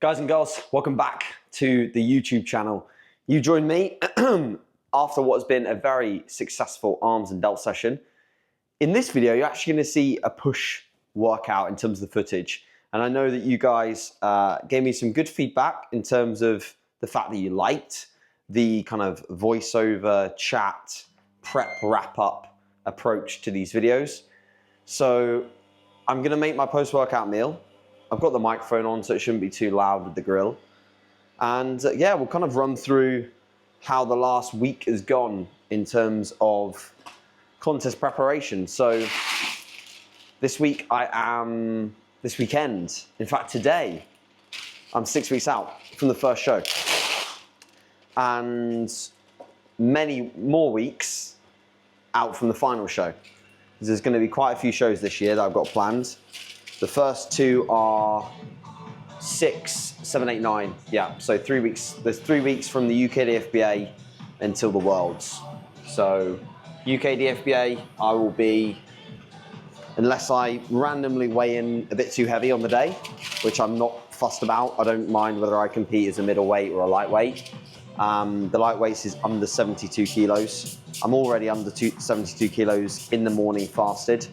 Guys and girls, welcome back to the YouTube channel. You joined me after what has been a very successful arms and delt session. In this video, you're actually going to see a push workout in terms of the footage. And I know that you guys gave me some good feedback in terms of the fact that you liked the kind of voiceover, chat, prep, wrap-up approach to these videos. So I'm going to make my post-workout meal. I've got the microphone on, so it shouldn't be too loud with the grill. And yeah, we'll kind of run through how the last week has gone in terms of contest preparation. So this weekend, in fact today, I'm 6 weeks out from the first show. And many more weeks out from the final show. There's going to be quite a few shows this year that I've got planned. The first two are 6, 7, 8, 9. Yeah, so 3 weeks. There's 3 weeks from the UK DFBA until the Worlds. So UK DFBA, I will be, unless I randomly weigh in a bit too heavy on the day, which I'm not fussed about. I don't mind whether I compete as a middleweight or a lightweight. The lightweight is under 72 kilos. I'm already under 72 kilos in the morning fasted.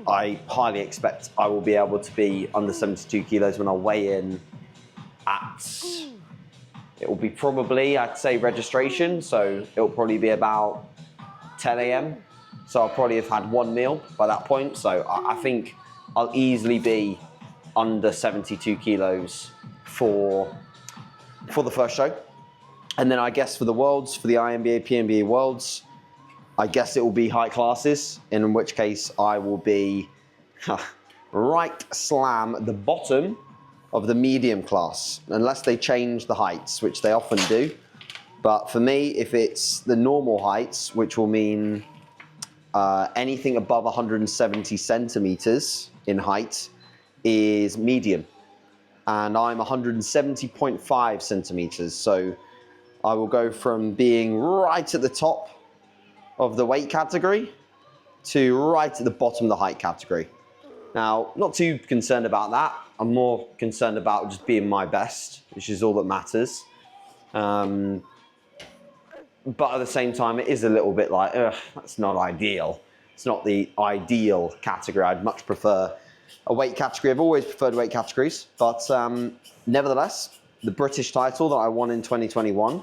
I highly expect I will be able to be under 72 kilos when I weigh in at, it will be probably, I'd say registration, so it'll probably be about 10 a.m. So I'll probably have had one meal by that point. So I think I'll easily be under 72 kilos for the first show. And then I guess for the Worlds, for the INBA, PNBA Worlds, I guess it will be height classes, in which case I will be right slam at the bottom of the medium class, unless they change the heights, which they often do. But for me, if it's the normal heights, which will mean anything above 170 centimeters in height is medium. And I'm 170.5 centimeters. So I will go from being right at the top of the weight category to right at the bottom of the height category. Now, not too concerned about that. I'm more concerned about just being my best, which is all that matters. But at the same time, it is a little bit like, that's not ideal. It's not the ideal category. I'd much prefer a weight category. I've always preferred weight categories, but nevertheless, the British title that I won in 2021,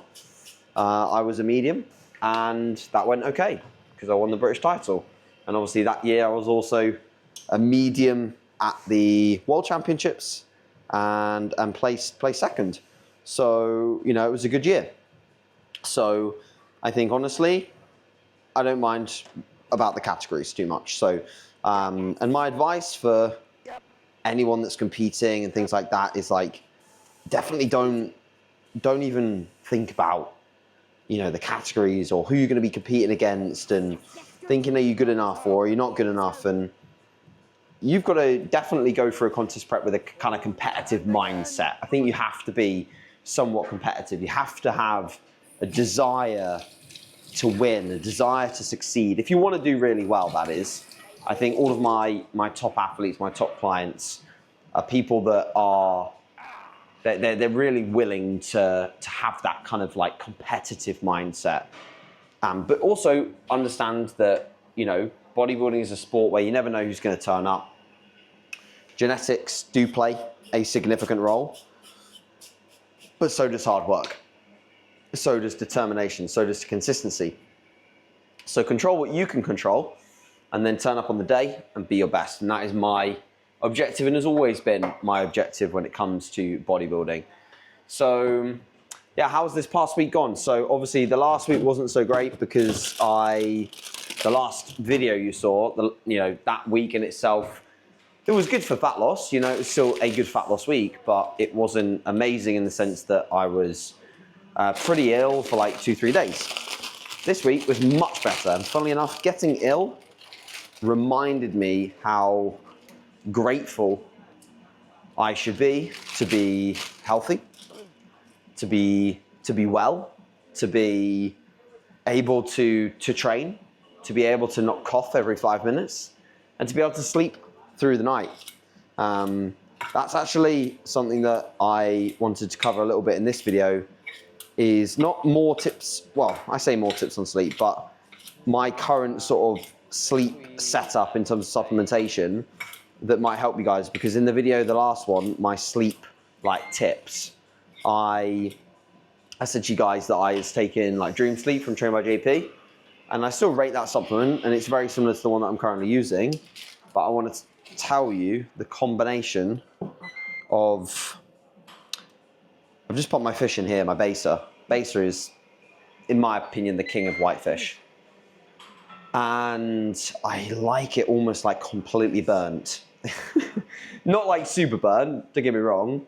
I was a medium. And that went okay, because I won the British title. And obviously that year I was also a medium at the World Championships and placed second. So, you know, it was a good year. So I think honestly, I don't mind about the categories too much. So, and my advice for anyone that's competing and things like that is like, definitely don't even think about, you know, the categories or who you're going to be competing against and thinking, are you good enough or are you not good enough? And you've got to definitely go for a contest prep with a kind of competitive mindset. I think you have to be somewhat competitive. You have to have a desire to win, a desire to succeed. If you want to do really well, that is. I think all of my top athletes, my top clients are people that are, they're really willing to have that kind of like competitive mindset. But also understand that, you know, bodybuilding is a sport where you never know who's going to turn up. Genetics do play a significant role, but so does hard work. So does determination, so does consistency. So control what you can control and then turn up on the day and be your best. And that is my objective and has always been my objective when it comes to bodybuilding. So yeah, how's this past week gone? So obviously the last week wasn't so great because the last video you saw, you know, that week in itself, it was good for fat loss. You know, it was still a good fat loss week, but it wasn't amazing in the sense that I was pretty ill for like 2-3 days. This week was much better. And funnily enough, getting ill reminded me how grateful I should be to be healthy, to be well, to be able to train, to be able to not cough every 5 minutes, and to be able to sleep through the night. That's actually something that I wanted to cover a little bit in this video, is not more tips, well, I say more tips on sleep, but my current sort of sleep setup in terms of supplementation that might help you guys, because in the video, the last one, my sleep like tips, I said to you guys that I was taking like Dream Sleep from Trained by JP, and I still rate that supplement, and it's very similar to the one that I'm currently using, but I want to tell you the combination of, I've just put my fish in here, my basa. Basa is, in my opinion, the king of whitefish. And I like it almost like completely burnt. Not like super burnt, don't get me wrong,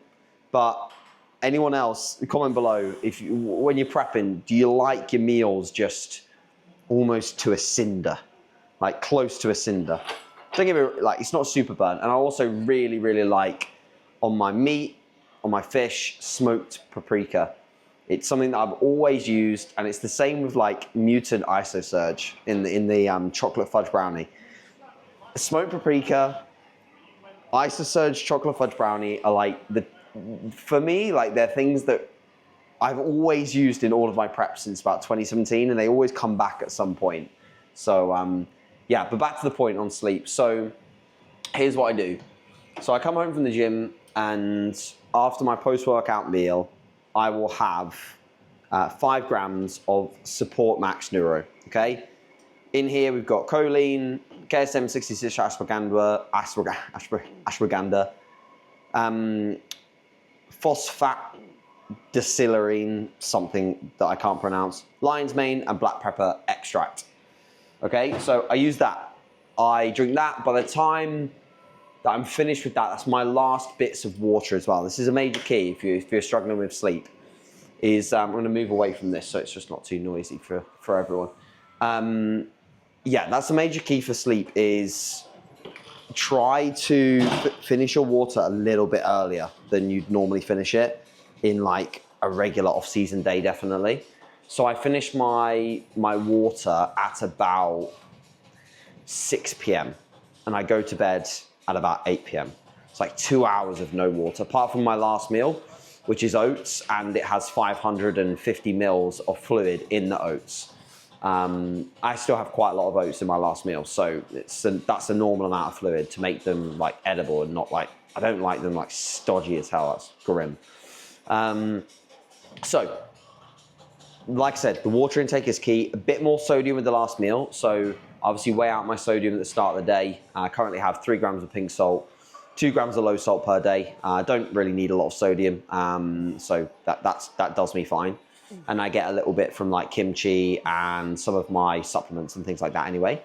but anyone else, comment below, if you, when you're prepping, do you like your meals just almost to a cinder? Like close to a cinder? Don't get me, like, it's not super burnt. And I also really, really like on my meat, on my fish, smoked paprika. It's something that I've always used, and it's the same with like mutant isosurge in the chocolate fudge brownie. Smoked paprika, isosurge chocolate fudge brownie are like for me, like they're things that I've always used in all of my preps since about 2017, and they always come back at some point. So yeah, but back to the point on sleep. So here's what I do. So I come home from the gym, and after my post-workout meal, I will have 5 grams of Support Max Neuro, okay? In here, we've got choline, KSM 66 ashwagandha, phosphatidylserine, something that I can't pronounce, lion's mane, and black pepper extract. Okay, so I use that. I drink that. By the time that I'm finished with that, that's my last bits of water as well. This is a major key if you're struggling with sleep. Is I'm going to move away from this so it's just not too noisy for everyone. Yeah, that's a major key for sleep, is try to finish your water a little bit earlier than you'd normally finish it in like a regular off-season day, definitely. So I finish my water at about 6 p.m. and I go to bed at about 8 p.m. It's like 2 hours of no water, apart from my last meal, which is oats, and it has 550 mils of fluid in the oats. I still have quite a lot of oats in my last meal, so that's a normal amount of fluid to make them like edible, and not like, I don't like them like stodgy as hell. That's grim. So, like I said, the water intake is key. A bit more sodium with the last meal, so obviously weigh out my sodium at the start of the day. I currently have 3 grams of pink salt, 2 grams of low salt per day. I don't really need a lot of sodium, so that does me fine. And I get a little bit from like kimchi and some of my supplements and things like that anyway.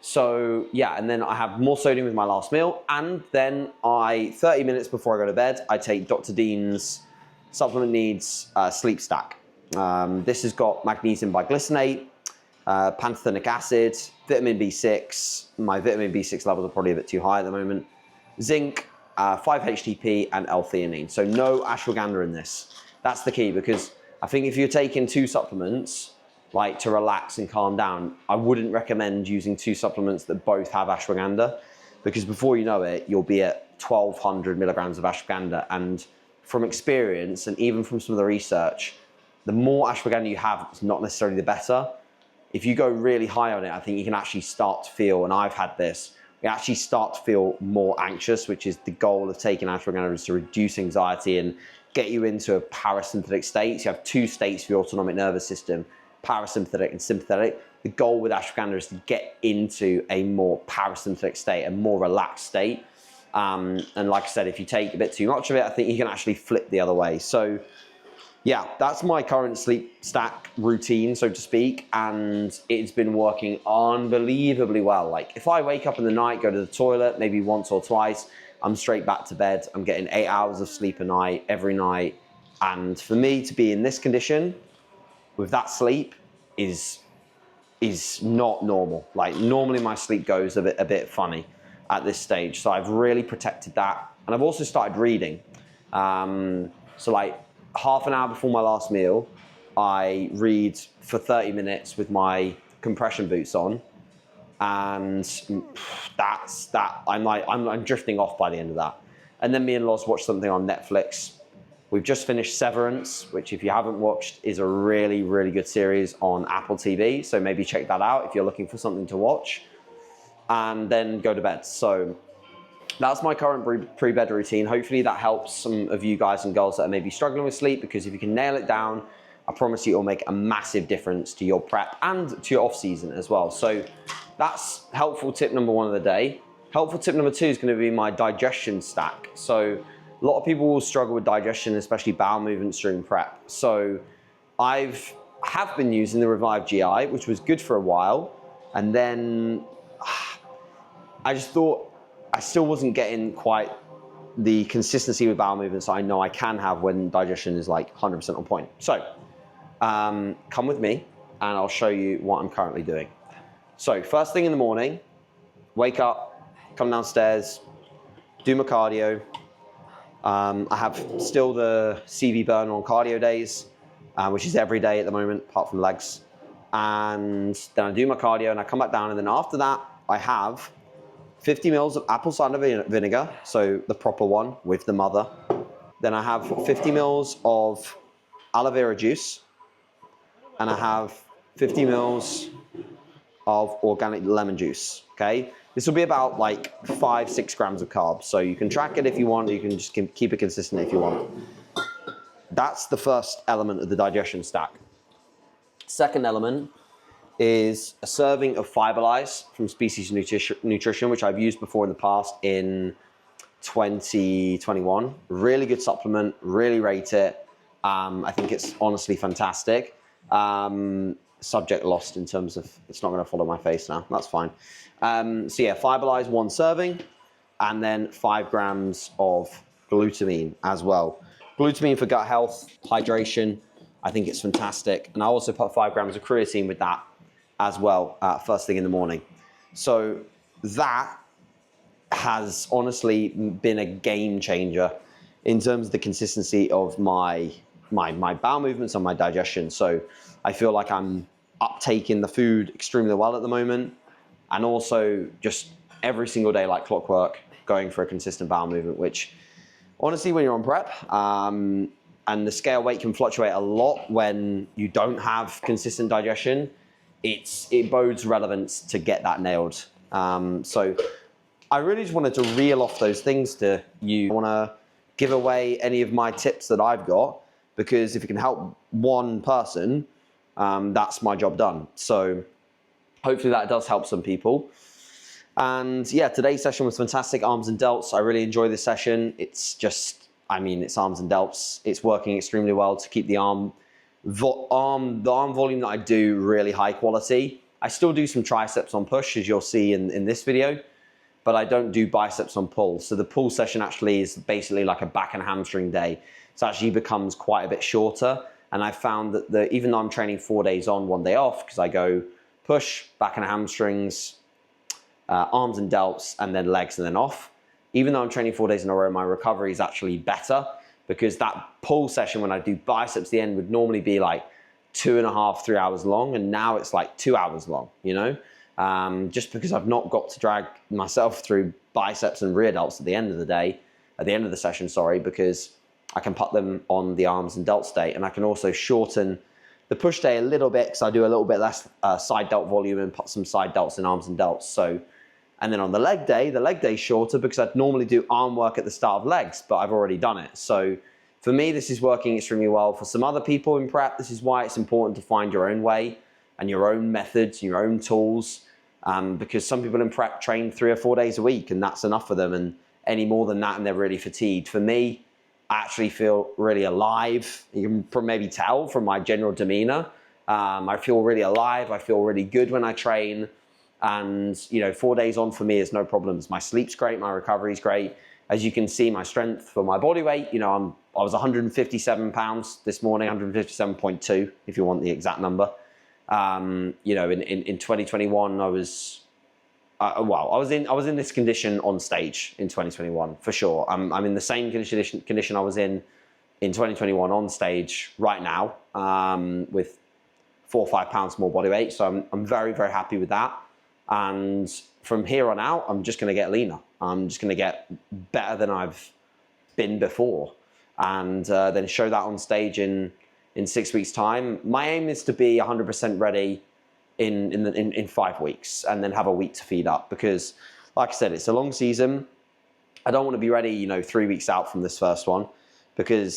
So yeah, and then I have more sodium with my last meal, and then 30 minutes before I go to bed, I take Dr. Dean's Supplement Needs Sleep Stack. This has got magnesium biglycinate, pantothenic acid, vitamin B6. My vitamin B6 levels are probably a bit too high at the moment. Zinc, 5-HTP, and L-theanine. So no ashwagandha in this. That's the key, because I think if you're taking 2 supplements, like to relax and calm down, I wouldn't recommend using 2 supplements that both have ashwagandha, because before you know it, you'll be at 1,200 milligrams of ashwagandha. And from experience, and even from some of the research, the more ashwagandha you have, it's not necessarily the better. If you go really high on it, I think you can actually start to feel, and I've had this, we actually start to feel more anxious, which is the goal of taking ashwagandha, is to reduce anxiety and get you into a parasympathetic state. So you have 2 states for your autonomic nervous system, parasympathetic and sympathetic. The goal with ashwagandha is to get into a more parasympathetic state, a more relaxed state. And like I said, if you take a bit too much of it, I think you can actually flip the other way. So yeah, that's my current sleep stack routine, so to speak, and it's been working unbelievably well. Like if I wake up in the night, go to the toilet maybe once or twice, I'm straight back to bed. I'm getting 8 hours of sleep a night, every night. And for me to be in this condition with that sleep is not normal. Like normally my sleep goes a bit funny at this stage. So I've really protected that. And I've also started reading. So like half an hour before my last meal, I read for 30 minutes with my compression boots on. And that's that. I'm drifting off by the end of that. And then me and Loz watched something on Netflix. We've just finished Severance, which if you haven't watched is a really, really good series on Apple TV. So maybe check that out if you're looking for something to watch. And then go to bed. So that's my current pre-bed routine. Hopefully that helps some of you guys and girls that are maybe struggling with sleep, because if you can nail it down, I promise you it'll make a massive difference to your prep and to your off season as well. So that's helpful tip number 1 of the day. Helpful tip number 2 is going to be my digestion stack. So a lot of people will struggle with digestion, especially bowel movements during prep. So I have been using the Revive GI, which was good for a while. And then I just thought I still wasn't getting quite the consistency with bowel movements I know I can have when digestion is like 100% on point. So come with me and I'll show you what I'm currently doing. So first thing in the morning, wake up, come downstairs, do my cardio. I have still the CV burn on cardio days, which is every day at the moment, apart from legs. And then I do my cardio and I come back down, and then after that, I have 50 mils of apple cider vinegar, so the proper one with the mother. Then I have 50 mils of aloe vera juice, and I have 50 mils of organic lemon juice, okay? This will be about like 5-6 grams of carbs. So you can track it if you want, you can just keep it consistent if you want. That's the first element of the digestion stack. Second element is a serving of Fiberlize from Species Nutrition, which I've used before in the past in 2021. Really good supplement, really rate it. I think it's honestly fantastic. Subject lost in terms of, it's not going to follow my face now, that's fine. So yeah, Fiberlize 1 serving, and then 5 grams of glutamine as well. Glutamine for gut health, hydration, I think it's fantastic. And I also put 5 grams of creatine with that as well, first thing in the morning. So that has honestly been a game changer in terms of the consistency of my bowel movements and my digestion. So I feel like I'm uptaking the food extremely well at the moment, and also just every single day like clockwork going for a consistent bowel movement, which honestly when you're on prep and the scale weight can fluctuate a lot when you don't have consistent digestion, it bodes relevance to get that nailed. So I really just wanted to reel off those things to you. I want to give away any of my tips that I've got, because if it can help one person, that's my job done. So hopefully that does help some people. And yeah, today's session was fantastic. Arms and delts. I really enjoy this session. It's just, I mean, it's arms and delts. It's working extremely well to keep the arm volume that I do really high quality. I still do some triceps on push, as you'll see in this video, but I don't do biceps on pull. So the pull session actually is basically like a back and hamstring day. So it actually becomes quite a bit shorter. And I found that even though I'm training 4 days on, 1 day off, because I go push, back and hamstrings, arms and delts, and then legs, and then off. Even though I'm training 4 days in a row, my recovery is actually better, because that pull session when I do biceps at the end would normally be like 2.5, 3 hours long, and now it's like 2 hours long, you know? Just because I've not got to drag myself through biceps and rear delts at the end of the day, at the end of the session, sorry, because I can put them on the arms and delts day, and I can also shorten the push day a little bit, because I do a little bit less side delt volume and put some side delts in arms and delts. So, and then on the leg day shorter, because I'd normally do arm work at the start of legs, but I've already done it. So for me, this is working extremely well. For some other people in prep, this is why it's important to find your own way and your own methods, your own tools, because some people in prep train 3 or 4 days a week, and that's enough for them, and any more than that and they're really fatigued. For me, I actually feel really alive. You can maybe tell from my general demeanor. I feel really alive. I feel really good when I train. And, you know, 4 days on for me is no problems. My sleep's great. My recovery's great. As you can see, my strength for my body weight, you know, I was 157 pounds this morning, 157.2, if you want the exact number. You know, in 2021, I was in this condition on stage in 2021 for sure. I'm in the same condition I was in 2021 on stage right now, with 4 or 5 pounds more body weight. So I'm very, very happy with that. And from here on out, I'm just going to get leaner. I'm just going to get better than I've been before, and then show that on stage in 6 weeks' time. My aim is to be 100% ready in 5 weeks, and then have a week to feed up, because like I said, it's a long season. I don't want to be ready, you know, 3 weeks out from this first one, because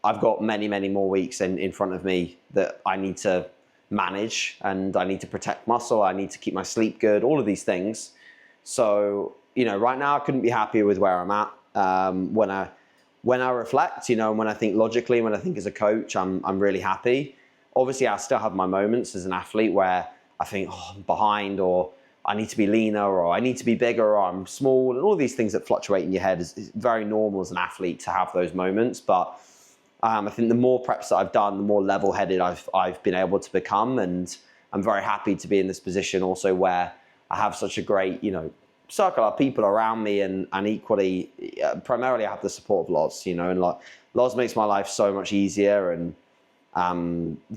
I've got many more weeks in front of me that I need to manage, and I need to protect muscle. I need to keep my sleep good, all of these things. So, you know, right now I couldn't be happier with where I'm at. When I reflect, you know, when I think logically, when I think as a coach, I'm really happy. Obviously, I still have my moments as an athlete where I think, oh, I'm behind, or I need to be leaner, or I need to be bigger, or I'm small, and all these things that fluctuate in your head is very normal as an athlete to have those moments. But I think the more preps that I've done, the more level-headed I've been able to become, and I'm very happy to be in this position also where I have such a great, you know, circle of people around me, and equally, primarily I have the support of Loz, you know, and like Loz makes my life so much easier, and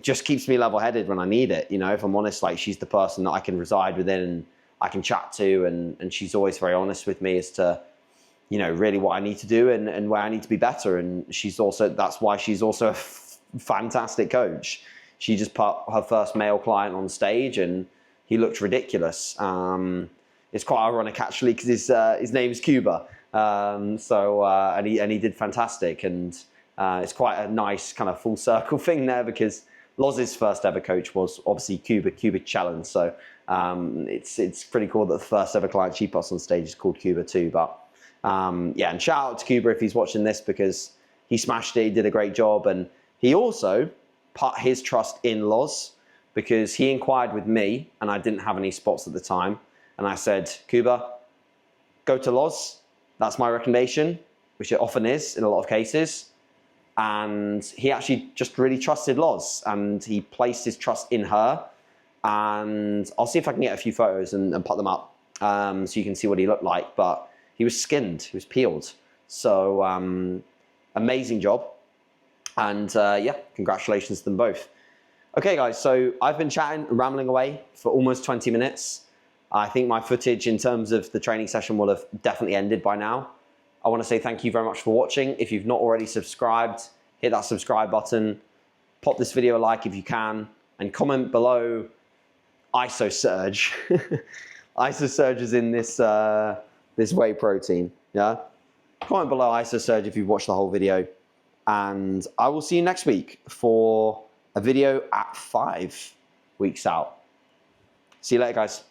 just keeps me level-headed when I need it. You know, if I'm honest, like she's the person that I can reside within and I can chat to, and she's always very honest with me as to, you know, really what I need to do and where I need to be better. And that's why she's also a fantastic coach. She just put her first male client on stage and he looked ridiculous. It's quite ironic actually, because his name's Cuba. And he did fantastic. And it's quite a nice kind of full circle thing there, because Loz's first ever coach was obviously Cuba Challenge. So it's pretty cool that the first ever client she puts on stage is called Cuba too. But yeah, and shout out to Cuba if he's watching this, because he smashed it, he did a great job. And he also put his trust in Loz, because he inquired with me and I didn't have any spots at the time. And I said, Cuba, go to Loz. That's my recommendation, which it often is in a lot of cases. And he actually just really trusted Loz, and he placed his trust in her. And I'll see if I can get a few photos and put them up so you can see what he looked like. But he was skinned, he was peeled. So amazing job. And yeah, congratulations to them both. Okay guys, so I've been chatting, rambling away for almost 20 minutes. I think my footage in terms of the training session will have definitely ended by now. I want to say thank you very much for watching. If you've not already subscribed, hit that subscribe button, pop this video a like if you can, and comment below ISO surge. ISO surge is in this, this whey protein, yeah? Comment below ISO surge if you've watched the whole video. And I will see you next week for a video at 5 weeks out. See you later, guys.